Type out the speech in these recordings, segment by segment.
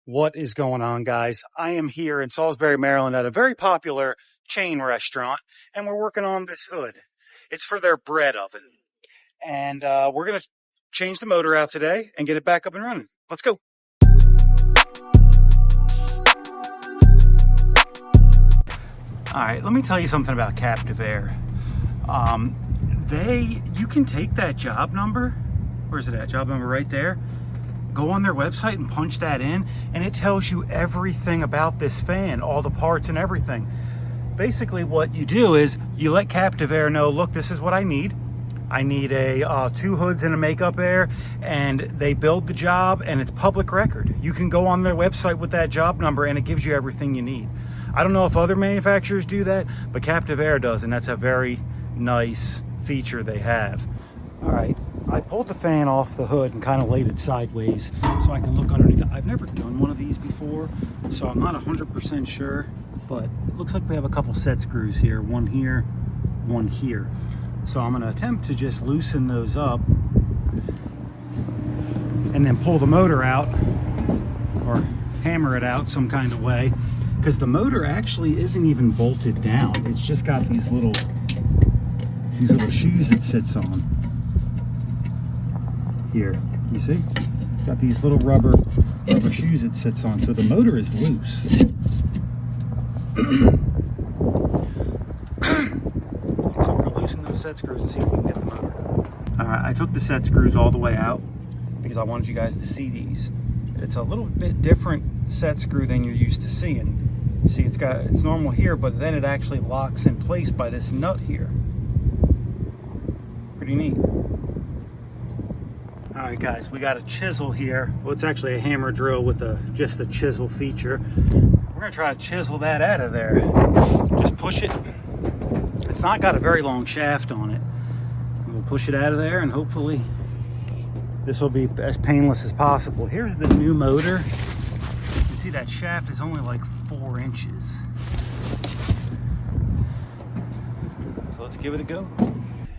What is going on, guys? I am here in Salisbury, Maryland at a very popular chain restaurant, and we're working on this hood. It's for their bread oven. And we're going to change the motor out today and get it back up and running. Let's go. All right, let me tell you something about CaptiveAire. You can take that job number. Where's it at? Job number right there. Go on their website and punch that in, and it tells you everything about this fan, all the parts and everything. Basically what you do is you let CaptiveAire know, look, this is what I need. I need a 2 hoods and a makeup air, and they build the job, and it's public record. You can go on their website with that job number and it gives you everything you need. I don't know if other manufacturers do that, but CaptiveAire does, and that's a very nice feature they have. All right, I pulled the fan off the hood and kind of laid it sideways so I can look underneath it. I've never done one of these before, so I'm not 100% sure, but it looks like we have a couple set screws here, one here, one here. So I'm gonna attempt to just loosen those up and then pull the motor out or hammer it out some kind of way, because the motor actually isn't even bolted down. It's just got these little shoes it sits on. Here, you see? It's got these little rubber shoes it sits on, so the motor is loose. So we're gonna loosen those set screws and see if we can get the motor out. All right, I took the set screws all the way out because I wanted you guys to see these. It's a little bit different set screw than you're used to seeing. See, it's normal here, but then it actually locks in place by this nut here. Pretty neat. All right, guys, we got a chisel here. Well, it's actually a hammer drill with just a chisel feature. We're gonna try to chisel that out of there. Just push it. It's not got a very long shaft on it. We'll push it out of there, and hopefully this will be as painless as possible. Here's the new motor. You can see that shaft is only like 4 inches. So let's give it a go.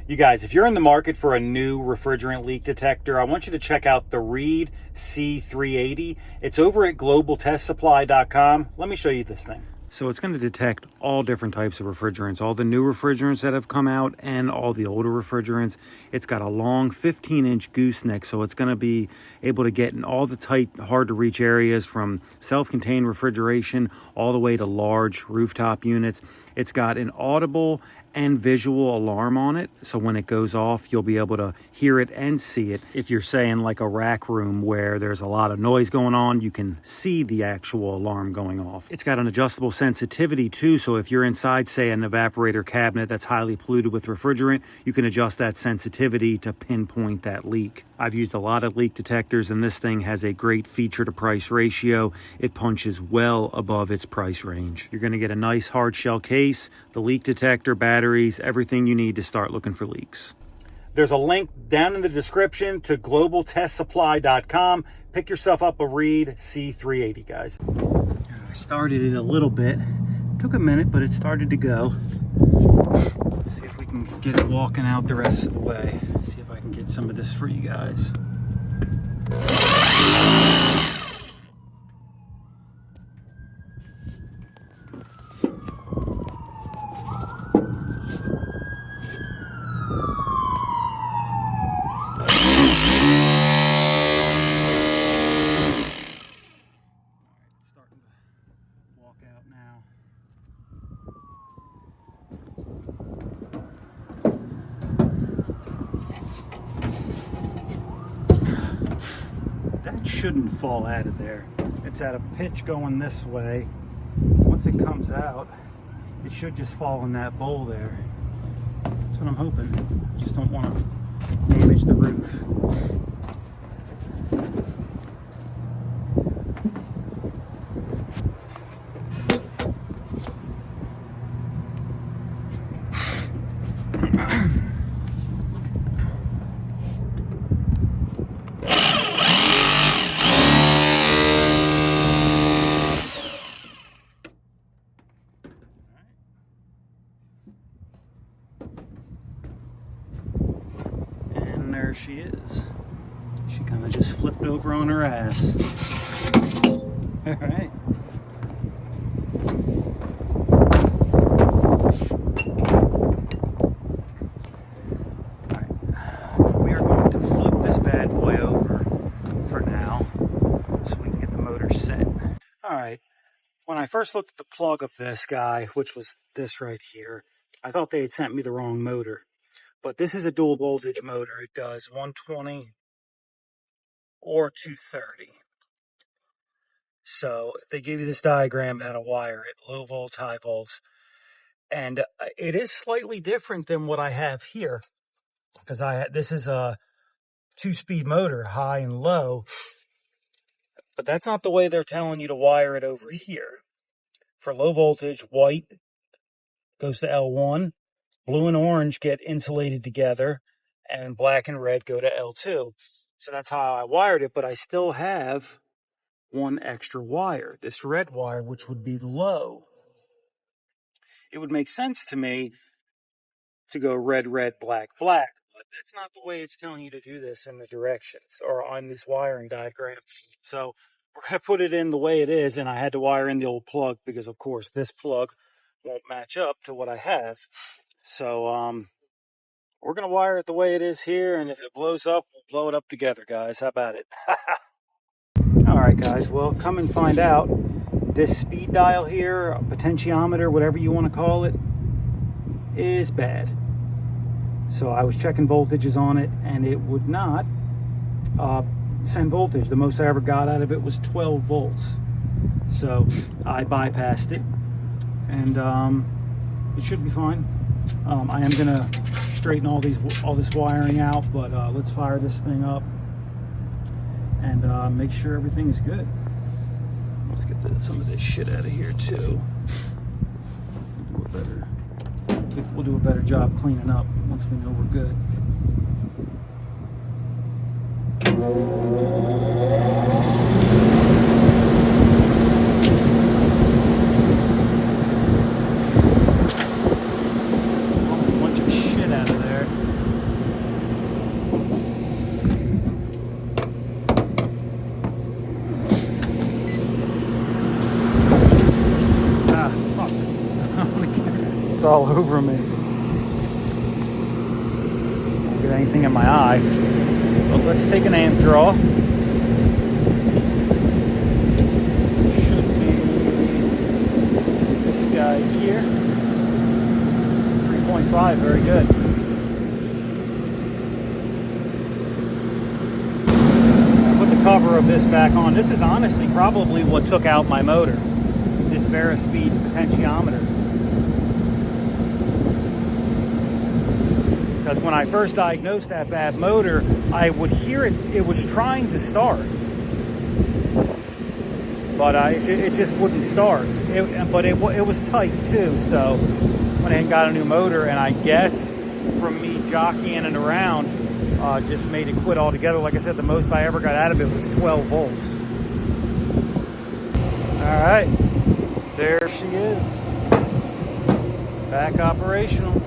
You guys, if you're in the market for a new refrigerant leak detector, I want you to check out the Reed C380. It's over at globaltestsupply.com. Let me show you this thing. So it's going to detect all different types of refrigerants, all the new refrigerants that have come out and all the older refrigerants. It's got a long 15-inch gooseneck, so it's going to be able to get in all the tight, hard-to-reach areas, from self-contained refrigeration all the way to large rooftop units. It's got an audible and visual alarm on it, so when it goes off, you'll be able to hear it and see it. If you're saying like a rack room where there's a lot of noise going on, you can see the actual alarm going off. It's got an adjustable sensitivity too, so if you're inside, say, an evaporator cabinet that's highly polluted with refrigerant, you can adjust that sensitivity to pinpoint that leak. I've used a lot of leak detectors, and this thing has a great feature to price ratio. It punches well above its price range. You're going to get a nice hard shell case, the leak detector, batteries, everything you need to start looking for leaks. There's a link down in the description to globaltestsupply.com. Pick yourself up a Reed C380, guys. I started it a little bit. Took a minute, but it started to go. See if we can get it walking out the rest of the way. See if I can get some of this for you guys. That shouldn't fall out of there. It's at a pitch going this way. Once it comes out, it should just fall in that bowl there. That's what I'm hoping. Just don't want to damage the roof. There she is. She kind of just flipped over on her ass. All right. We are going to flip this bad boy over for now so we can get the motor set. All right. When I first looked at the plug of this guy, which was this right here, I thought they had sent me the wrong motor. But this is a dual voltage motor. It does 120 or 230. So they give you this diagram how to wire it, low volts, high volts. And it is slightly different than what I have here, because this is a 2-speed motor, high and low. But that's not the way they're telling you to wire it over here. For low voltage, white goes to L1, blue and orange get insulated together, and black and red go to L2. So that's how I wired it, but I still have one extra wire, this red wire, which would be low. It would make sense to me to go red, red, black, black, but that's not the way it's telling you to do this in the directions or on this wiring diagram. So we're going to put it in the way it is, and I had to wire in the old plug because, of course, this plug won't match up to what I have. So we're going to wire it the way it is here, and if it blows up, we'll blow it up together, guys. How about it? All right, guys, well, come and find out. This speed dial here, a potentiometer, whatever you want to call it, is bad. So I was checking voltages on it, and it would not send voltage. The most I ever got out of it was 12 volts. So I bypassed it, and it should be fine. I am gonna straighten all this wiring out, but let's fire this thing up and make sure everything's good. Let's get some of this shit out of here too. We'll do a better job cleaning up once we know we're good. A bunch of shit out of there. Ah, fuck. It's all over me. Don't get anything in my eye. But let's take an amp draw. Should be this guy here. 3.5, very good. I put the cover of this back on. This is honestly probably what took out my motor. This Verispeed potentiometer. Because when I first diagnosed that bad motor, I would hear it was trying to start. But it just wouldn't start. But it was tight too, so when I got a new motor, and I guess from me jockeying it around, just made it quit altogether. Like I said, the most I ever got out of it was 12 volts. All right, there she is, back operational.